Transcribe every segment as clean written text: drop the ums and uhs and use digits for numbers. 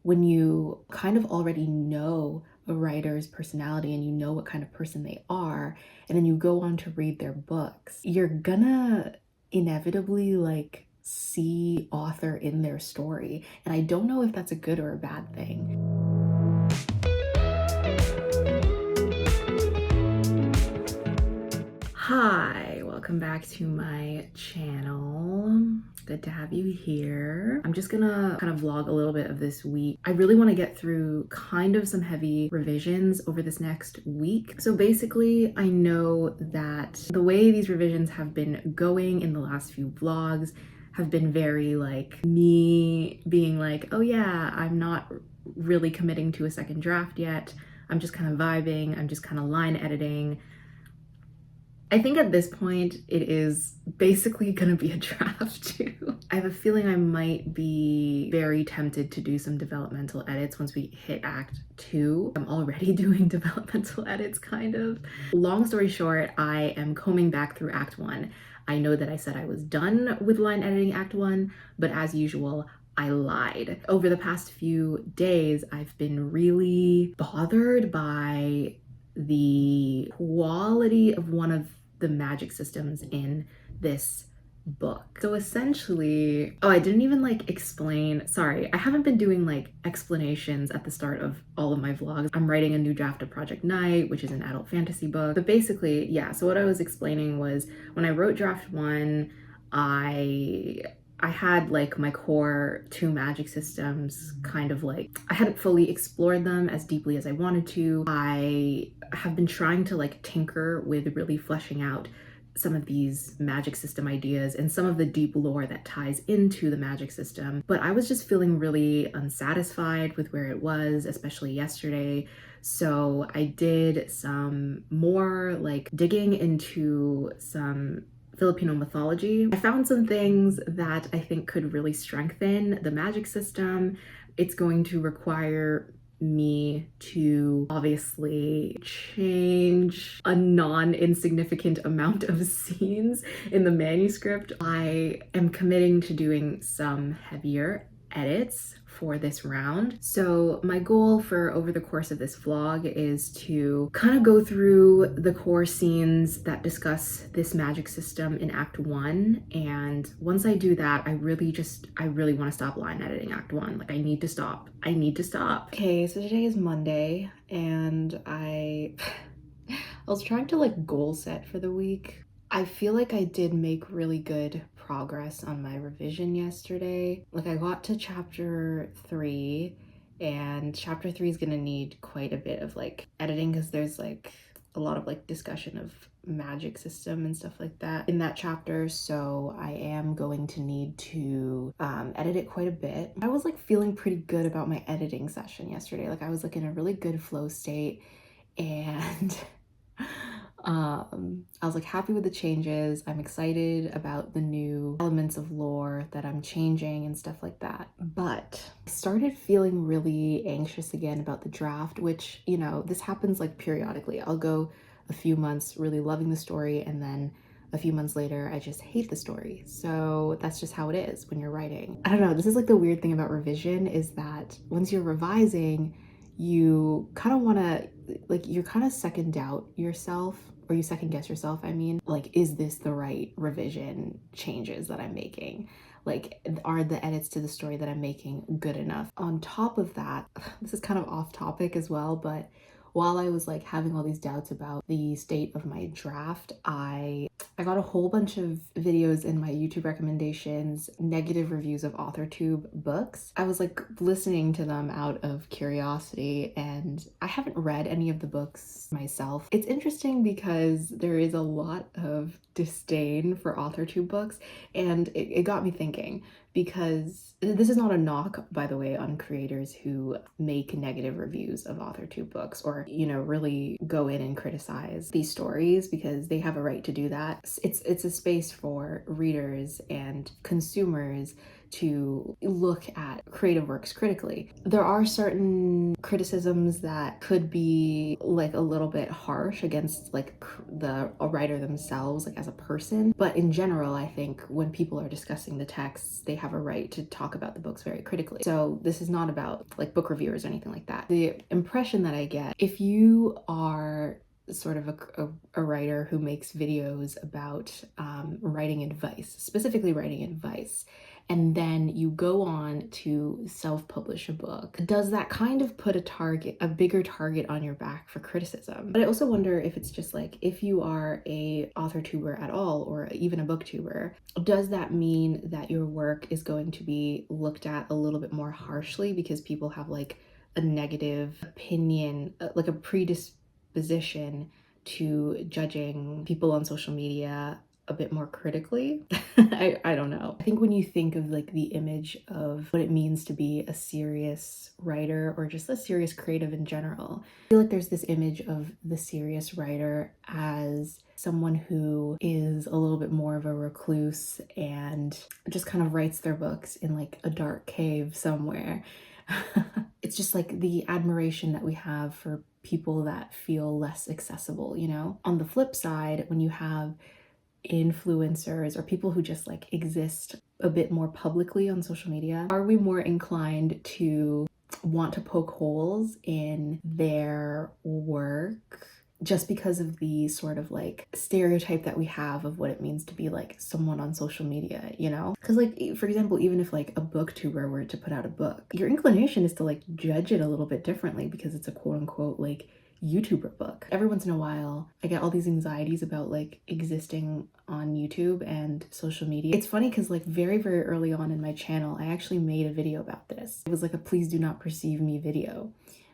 when you kind of already know a writer's personality and you know what kind of person they are, and then you go on to read their books, you're gonna inevitably like see author in their story. And I don't know if that's a good or a bad thing. Hi, welcome back to my channel. Good to have you here. I'm just gonna kind of vlog a little bit of this week. I really want to get through kind of some heavy revisions over this next week. So basically, I know that the way these revisions have been going in the last few vlogs have been very like me being like, oh yeah, I'm not really committing to a second draft yet. I'm just kind of vibing. I'm just kind of line editing. I think at this point, it is basically gonna be a draft too. I have a feeling I might be very tempted to do some developmental edits once we hit Act 2. I'm already doing developmental edits, kind of. Long story short, I am combing back through Act 1. I know that I said I was done with line editing Act 1, but as usual, I lied. Over the past few days, I've been really bothered by the quality of one of the magic systems in this book. So essentially, oh, I didn't even like explain, sorry, I haven't been doing like explanations at the start of all of my vlogs. I'm writing a new draft of Project Night, which is an adult fantasy book. But basically, yeah, so what I was explaining was when I wrote draft 1, I had like my core 2 magic systems kind of like, I hadn't fully explored them as deeply as I wanted to. I have been trying to like tinker with really fleshing out some of these magic system ideas and some of the deep lore that ties into the magic system. But I was just feeling really unsatisfied with where it was, especially yesterday. So I did some more like digging into some Filipino mythology. I found some things that I think could really strengthen the magic system. It's going to require me to obviously change a non-insignificant amount of scenes in the manuscript. I am committing to doing some heavier edits for this round. So my goal for over the course of this vlog is to kind of go through the core scenes that discuss this magic system in Act 1. And once I do that, I really want to stop line editing Act 1. Like I need to stop. Okay, so today is Monday and I was trying to like goal set for the week. I feel like I did make really good progress on my revision yesterday. Like I got to chapter 3 and chapter 3 is gonna need quite a bit of like editing because there's like a lot of like discussion of magic system and stuff like that in that chapter. So I am going to need to edit it quite a bit. I was like feeling pretty good about my editing session yesterday. Like I was like in a really good flow state and I was like happy with the changes. I'm excited about the new elements of lore that I'm changing and stuff like that. But I started feeling really anxious again about the draft, which, you know, this happens like periodically. I'll go a few months really loving the story and then a few months later, I just hate the story. So that's just how it is when you're writing. I don't know, this is like the weird thing about revision is that once you're revising, you kind of want to, like, you're kind of second doubt yourself, or you second guess yourself, I mean. Like, is this the right revision changes that I'm making? Like, are the edits to the story that I'm making good enough? On top of that, this is kind of off topic as well, but while I was like having all these doubts about the state of my draft, I got a whole bunch of videos in my YouTube recommendations, negative reviews of authortube books. I was like listening to them out of curiosity and I haven't read any of the books myself. It's interesting because there is a lot of disdain for authortube books and it got me thinking, because this is not a knock, by the way, on creators who make negative reviews of authortube books or, you know, really go in and criticize these stories, because they have a right to do that. It's a space for readers and consumers to look at creative works critically. There are certain criticisms that could be like a little bit harsh against like a writer themselves, like as a person, but in general I think when people are discussing the texts, they have a right to talk about the books very critically. So this is not about like book reviewers or anything like that. The impression that I get, if you are sort of a writer who makes videos about writing advice, specifically writing advice, and then you go on to self-publish a book, does that kind of put a bigger target on your back for criticism? But I also wonder if it's just like, if you are a author-tuber at all, or even a booktuber, does that mean that your work is going to be looked at a little bit more harshly because people have like a negative opinion, like a predisposition to judging people on social media a bit more critically? I don't know. I think when you think of like the image of what it means to be a serious writer or just a serious creative in general, I feel like there's this image of the serious writer as someone who is a little bit more of a recluse and just kind of writes their books in like a dark cave somewhere. It's just like the admiration that we have for people that feel less accessible, you know? On the flip side, when you have influencers or people who just like exist a bit more publicly on social media, are we more inclined to want to poke holes in their work just because of the sort of like stereotype that we have of what it means to be like someone on social media, you know? Because like, for example, even if like a booktuber were to put out a book, your inclination is to like judge it a little bit differently because it's a quote unquote like YouTuber book. Every once in a while, I get all these anxieties about like existing on YouTube and social media. It's funny because like very, very early on in my channel, I actually made a video about this. It was like a please do not perceive me video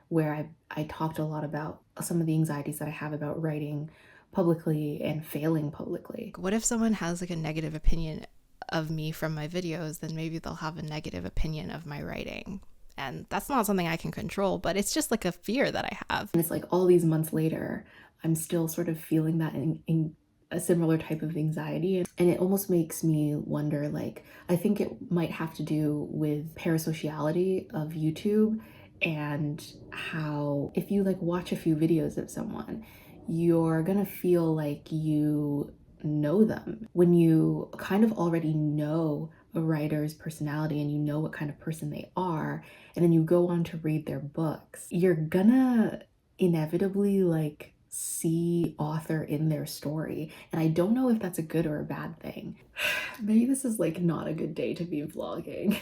where I talked a lot about some of the anxieties that I have about writing publicly and failing publicly. What if someone has like a negative opinion of me from my videos? Then maybe they'll have a negative opinion of my writing. And that's not something I can control, but it's just like a fear that I have. And it's like all these months later, I'm still sort of feeling that in a similar type of anxiety. And it almost makes me wonder, like, I think it might have to do with parasociality of YouTube and how if you like watch a few videos of someone, you're gonna feel like you know them. When you kind of already know a writer's personality and you know what kind of person they are, and then you go on to read their books, you're gonna inevitably like see author in their story. And I don't know if that's a good or a bad thing. Maybe this is like not a good day to be vlogging.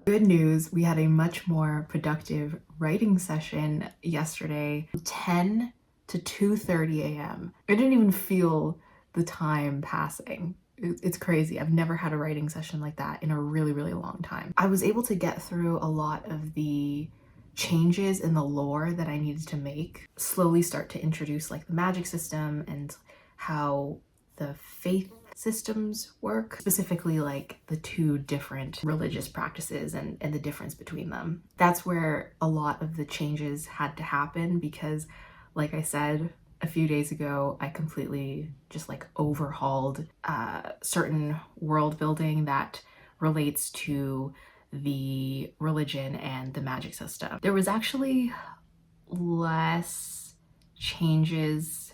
Good news, we had a much more productive writing session yesterday, 10 to 2:30 a.m. I didn't even feel the time passing. It's crazy. I've never had a writing session like that in a really, really long time. I was able to get through a lot of the changes in the lore that I needed to make, slowly start to introduce like the magic system and how the faith systems work, specifically like the two different religious practices and the difference between them. That's where a lot of the changes had to happen because, like I said a few days ago, I completely just like overhauled certain world building that relates to the religion and the magic system. There was actually less changes.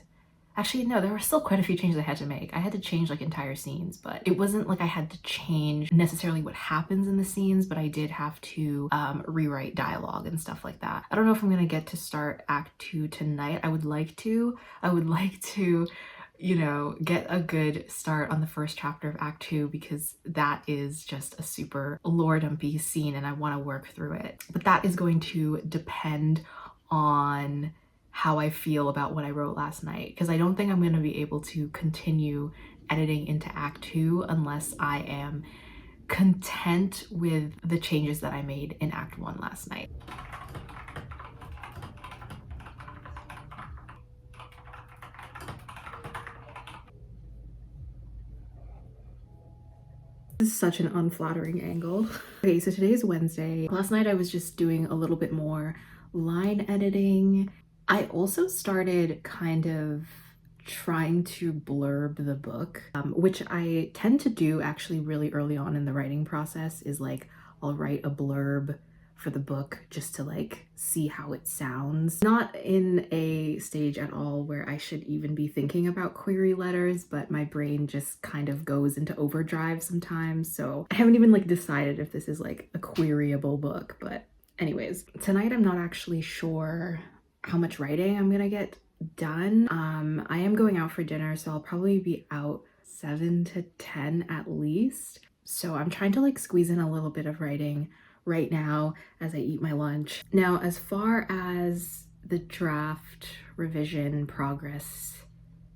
Actually, no, there were still quite a few changes I had to make. I had to change like entire scenes, but it wasn't like I had to change necessarily what happens in the scenes, but I did have to rewrite dialogue and stuff like that. I don't know if I'm gonna get to start Act 2 tonight. I would like to, you know, get a good start on the first chapter of Act 2 because that is just a super lore dumpy scene and I want to work through it. But that is going to depend on how I feel about what I wrote last night, because I don't think I'm going to be able to continue editing into Act 2 unless I am content with the changes that I made in Act 1 last night. This is such an unflattering angle. Okay, so today is Wednesday. Last night I was just doing a little bit more line editing. I also started kind of trying to blurb the book, which I tend to do actually really early on in the writing process, is like I'll write a blurb for the book just to like see how it sounds. Not in a stage at all where I should even be thinking about query letters, but my brain just kind of goes into overdrive sometimes. So I haven't even like decided if this is like a queryable book, but anyways, tonight I'm not actually sure how much writing I'm gonna get done. I am going out for dinner, so I'll probably be out 7 to 10 at least. So I'm trying to like squeeze in a little bit of writing right now as I eat my lunch. Now, as far as the draft revision progress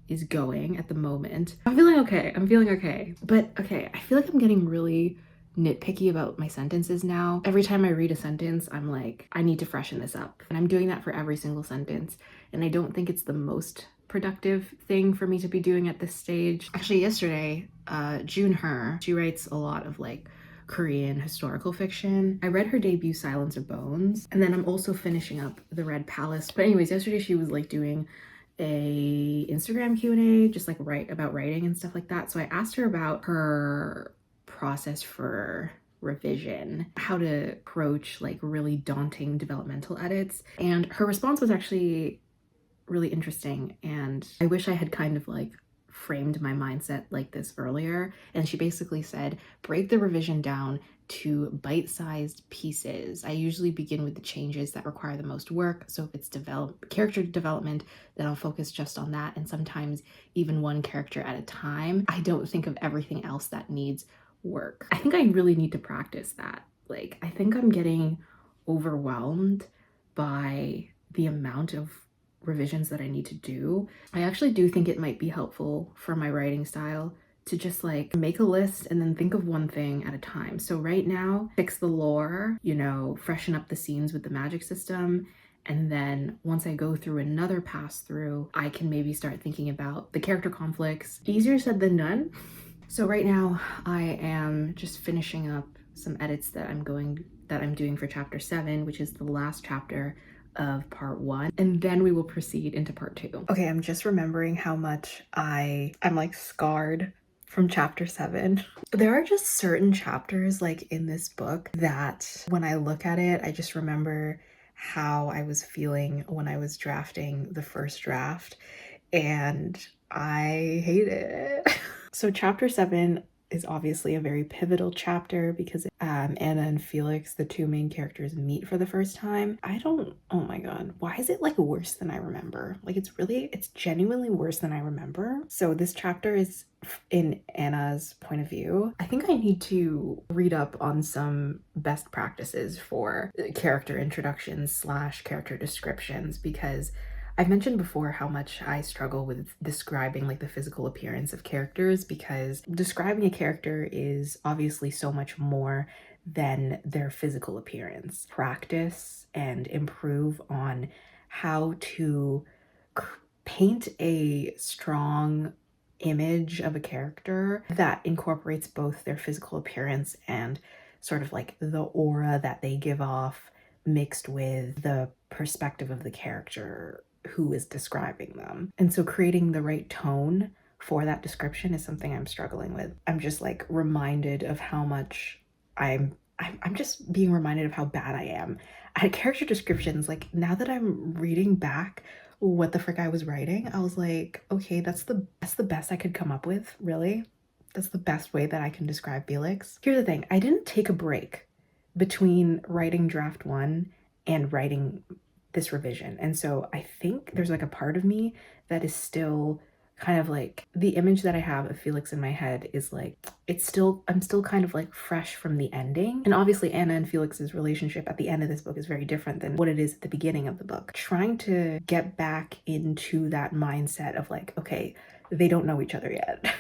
is going at the moment, I'm feeling okay. But okay, I feel like I'm getting really nitpicky about my sentences now. Every time I read a sentence, I'm like, I need to freshen this up. And I'm doing that for every single sentence. And I don't think it's the most productive thing for me to be doing at this stage. Actually, yesterday, June Her, she writes a lot of like Korean historical fiction. I read her debut, Silence of Bones, and then I'm also finishing up The Red Palace. But anyways, yesterday she was like doing a Instagram Q&A, just like about writing and stuff like that. So I asked her about her process for revision, how to approach like really daunting developmental edits, and her response was actually really interesting, and I wish I had kind of like framed my mindset like this earlier. And she basically said, break the revision down to bite-sized pieces. I usually begin with the changes that require the most work. So if it's character development, then I'll focus just on that, and sometimes even one character at a time. I don't think of everything else that needs work. I think I really need to practice that. Like, I think I'm getting overwhelmed by the amount of revisions that I need to do. I actually do think it might be helpful for my writing style to just like make a list and then think of one thing at a time. So right now, fix the lore, you know, freshen up the scenes with the magic system. And then once I go through another pass through, I can maybe start thinking about the character conflicts. Easier said than done. So right now I am just finishing up some edits that I'm doing for chapter 7, which is the last chapter of part 1, and then we will proceed into part 2. Okay, I'm just remembering how much I'm like scarred from chapter 7. There are just certain chapters like in this book that when I look at it, I just remember how I was feeling when I was drafting the first draft, and I hate it. So chapter 7 is obviously a very pivotal chapter because Anna and Felix, the two main characters, meet for the first time. Oh my god, why is it like worse than I remember? Like it's genuinely worse than I remember. So this chapter is in Anna's point of view. I think I need to read up on some best practices for character introductions / character descriptions, because I've mentioned before how much I struggle with describing like the physical appearance of characters, because describing a character is obviously so much more than their physical appearance. Practice and improve on how to paint a strong image of a character that incorporates both their physical appearance and sort of like the aura that they give off, mixed with the perspective of the character who is describing them. And so creating the right tone for that description is something I'm struggling with. I'm just like reminded of how much I'm just being reminded of how bad I am at character descriptions. Like, now that I'm reading back what the frick I was writing, I was like, okay, that's the best I could come up with, really? That's the best way that I can describe Felix. Here's the thing, I didn't take a break between writing draft 1 and writing this revision. And so I think there's like a part of me that is still kind of like, the image that I have of Felix in my head is like, I'm still kind of like fresh from the ending. And obviously Anna and Felix's relationship at the end of this book is very different than what it is at the beginning of the book. Trying to get back into that mindset of like, okay, they don't know each other yet.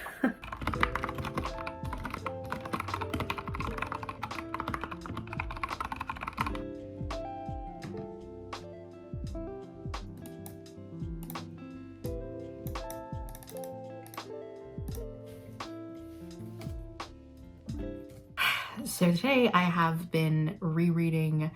So today I have been rereading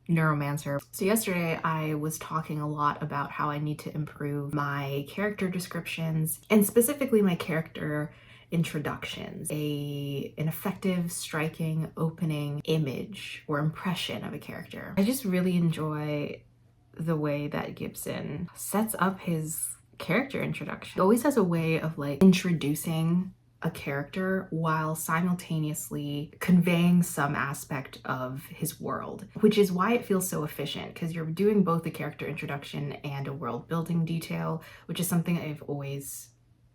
neuromancer. So yesterday I was talking a lot about how I need to improve my character descriptions and specifically my character introductions. An effective, striking opening image or impression of a character. I just really enjoy the way that Gibson sets up his character introduction. He always has a way of like introducing a character while simultaneously conveying some aspect of his world, which is why it feels so efficient, because you're doing both a character introduction and a world building detail, which is something I've always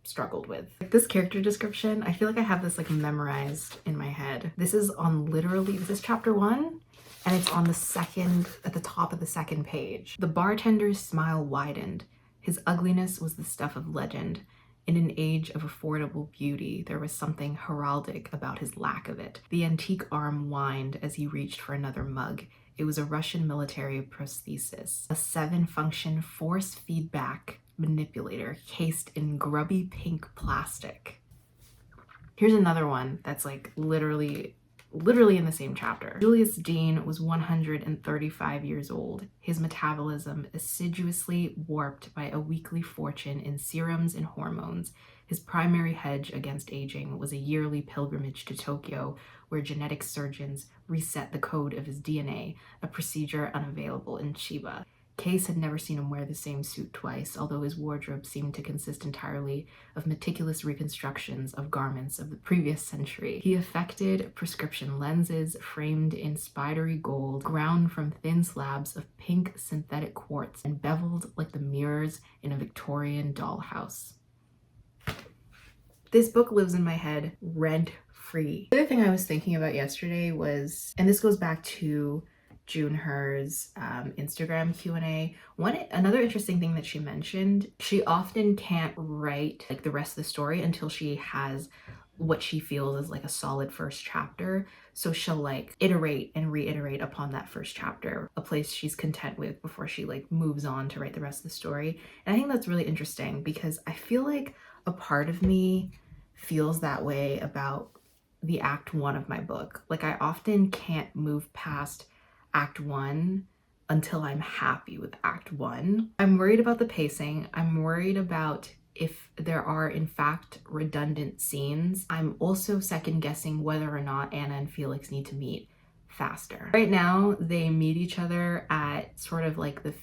struggled with. This character description, I feel like I have this like memorized in my head. This is chapter 1, and it's on at the top of the second page. The bartender's smile widened. His ugliness was the stuff of legend. In an age of affordable beauty, there was something heraldic about his lack of it. The antique arm whined as he reached for another mug. It was a Russian military prosthesis, a 7-function force feedback manipulator cased in grubby pink plastic. Here's another one that's like literally in the same chapter. Julius Dean was 135 years old, his metabolism assiduously warped by a weekly fortune in serums and hormones. His primary hedge against aging was a yearly pilgrimage to Tokyo, where genetic surgeons reset the code of his DNA, a procedure unavailable in Chiba. Case had never seen him wear the same suit twice, although his wardrobe seemed to consist entirely of meticulous reconstructions of garments of the previous century. He affected prescription lenses framed in spidery gold, ground from thin slabs of pink synthetic quartz, and beveled like the mirrors in a Victorian dollhouse. This book lives in my head rent-free. The other thing I was thinking about yesterday was, and this goes back to June Her's Instagram Q&A. Another interesting thing that she mentioned, she often can't write like the rest of the story until she has what she feels is like a solid first chapter. So she'll like iterate and reiterate upon that first chapter, a place she's content with before she like moves on to write the rest of the story. And I think that's really interesting because I feel like a part of me feels that way about the act 1 of my book. Like I often can't move past Act 1 until I'm happy with Act 1. I'm worried about the pacing. I'm worried about if there are in fact redundant scenes. I'm also second guessing whether or not Anna and Felix need to meet faster. Right now, they meet each other at sort of like the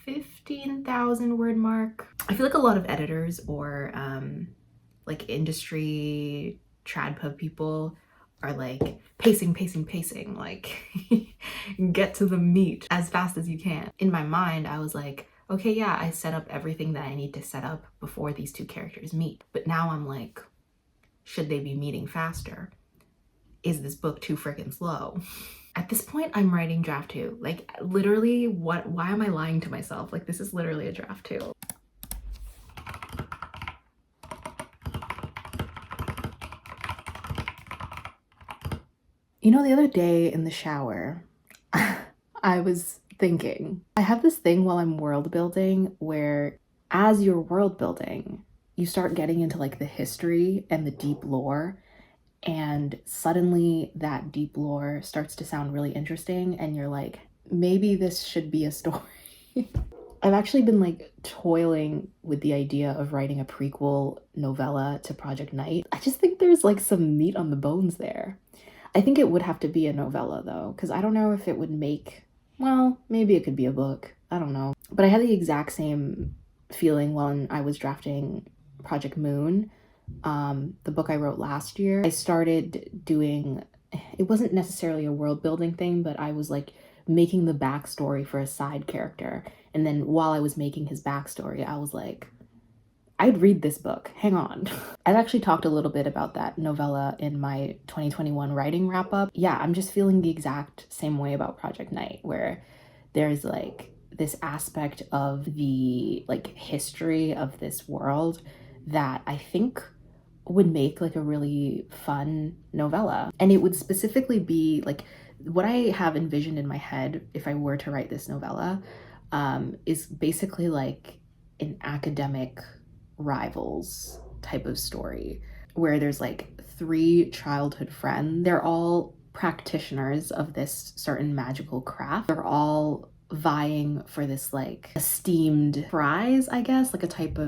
15,000 word mark. I feel like a lot of editors or like industry tradpub people are like pacing, like get to the meat as fast as you can. In my mind, I was like, okay, yeah, I set up everything that I need to set up before these two characters meet. But now I'm like, should they be meeting faster? Is this book too freaking slow? At this point, I'm writing draft 2. Like literally, why am I lying to myself? Like this is literally a draft 2. You know, the other day in the shower, I was thinking, I have this thing while I'm world building where as you're world building, you start getting into like the history and the deep lore, and suddenly that deep lore starts to sound really interesting and you're like, maybe this should be a story. I've actually been like toiling with the idea of writing a prequel novella to Project Night. I just think there's like some meat on the bones there. I think it would have to be a novella though, because I don't know if it would make, well, maybe it could be a book. I don't know. But I had the exact same feeling when I was drafting Project Moon, the book I wrote last year. I started doing, it wasn't necessarily a world building thing, but I was like making the backstory for a side character. And then while I was making his backstory, I was like, I'd read this book. Hang on. I've actually talked a little bit about that novella in my 2021 writing wrap up. Yeah, I'm just feeling the exact same way about Project Night, where there's like this aspect of the like history of this world that I think would make like a really fun novella. And it would specifically be like what I have envisioned in my head if I were to write this novella is basically like an academic rivals type of story where there's like 3 childhood friends. They're all practitioners of this certain magical craft. They're all vying for this like esteemed prize, I guess, like a type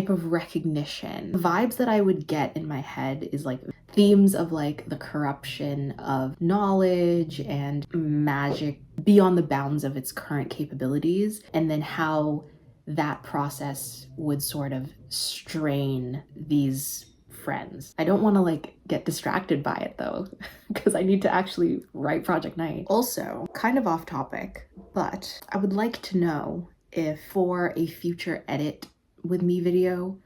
of recognition. The vibes that I would get in my head is like themes of like the corruption of knowledge and magic beyond the bounds of its current capabilities, and then how that process would sort of strain these friends. I don't want to like get distracted by it though, because I need to actually write Project Night. Also, kind of off topic, but I would like to know if for a future edit with me video,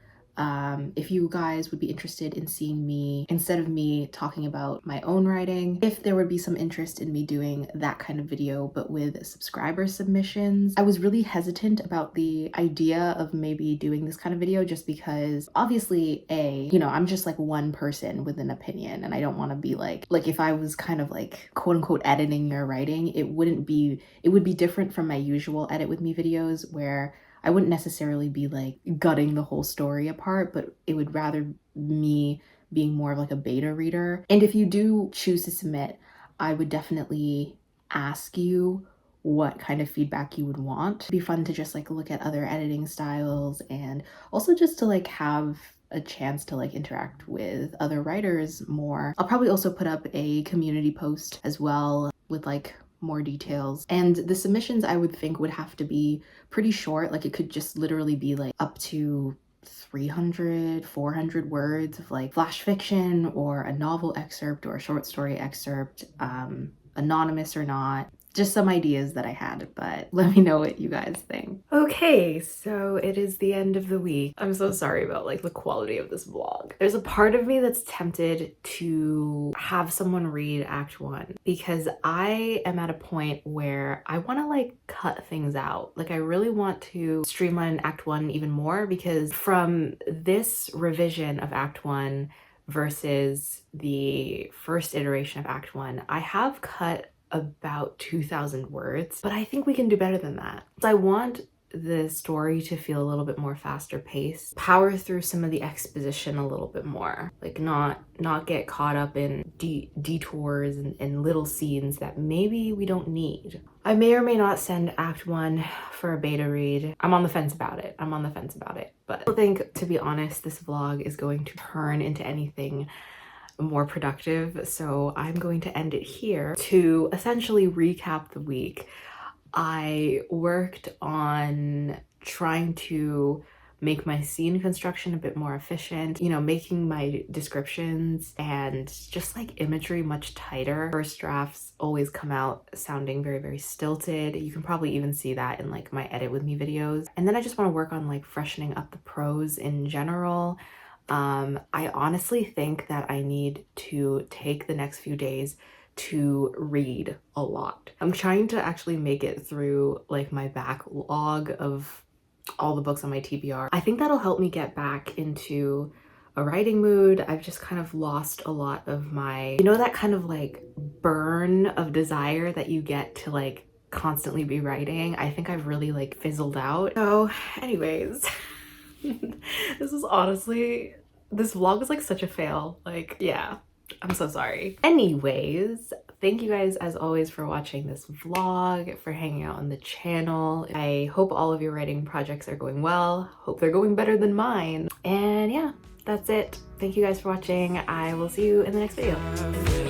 if you guys would be interested in seeing me, instead of me talking about my own writing, if there would be some interest in me doing that kind of video, but with subscriber submissions. I was really hesitant about the idea of maybe doing this kind of video just because obviously I'm just like one person with an opinion, and I don't want to be like if I was kind of like quote unquote editing your writing, it would be different from my usual edit with me videos where I wouldn't necessarily be like gutting the whole story apart, but it would rather me being more of like a beta reader. And if you do choose to submit, I would definitely ask you what kind of feedback you would want. It'd be fun to just like look at other editing styles, and also just to like have a chance to like interact with other writers more. I'll probably also put up a community post as well with like more details. And the submissions I would think would have to be pretty short. Like it could just literally be like up to 300, 400 words of like flash fiction or a novel excerpt or a short story excerpt, anonymous or not. Just some ideas that I had, but let me know what you guys think. Okay, so it is the end of the week. I'm so sorry about like the quality of this vlog. There's a part of me that's tempted to have someone read Act 1 because I am at a point where I want to like cut things out. Like I really want to streamline Act 1 even more, because from this revision of Act 1 versus the first iteration of Act 1, I have cut about 2,000 words, but I think we can do better than that. So I want the story to feel a little bit more faster paced, power through some of the exposition a little bit more, like not get caught up in detours and little scenes that maybe we don't need. I may or may not send Act 1 for a beta read. I'm on the fence about it. But I think, to be honest, this vlog is going to turn into anything more productive, so I'm going to end it here to essentially recap the week. I worked on trying to make my scene construction a bit more efficient, making my descriptions and just like imagery much tighter. First drafts always come out sounding very, very stilted. You can probably even see that in like my edit with me videos. And then I just want to work on like freshening up the prose in general. I honestly think that I need to take the next few days to read a lot. I'm trying to actually make it through like my backlog of all the books on my TBR. I think that'll help me get back into a writing mood. I've just kind of lost a lot of my, that kind of like burn of desire that you get to like constantly be writing. I think I've really like fizzled out. So anyways, this vlog is like such a fail. Like, yeah, I'm so sorry. Anyways, thank you guys as always for watching this vlog, for hanging out on the channel. I hope all of your writing projects are going well. Hope they're going better than mine. And yeah, that's it. Thank you guys for watching. I will see you in the next video.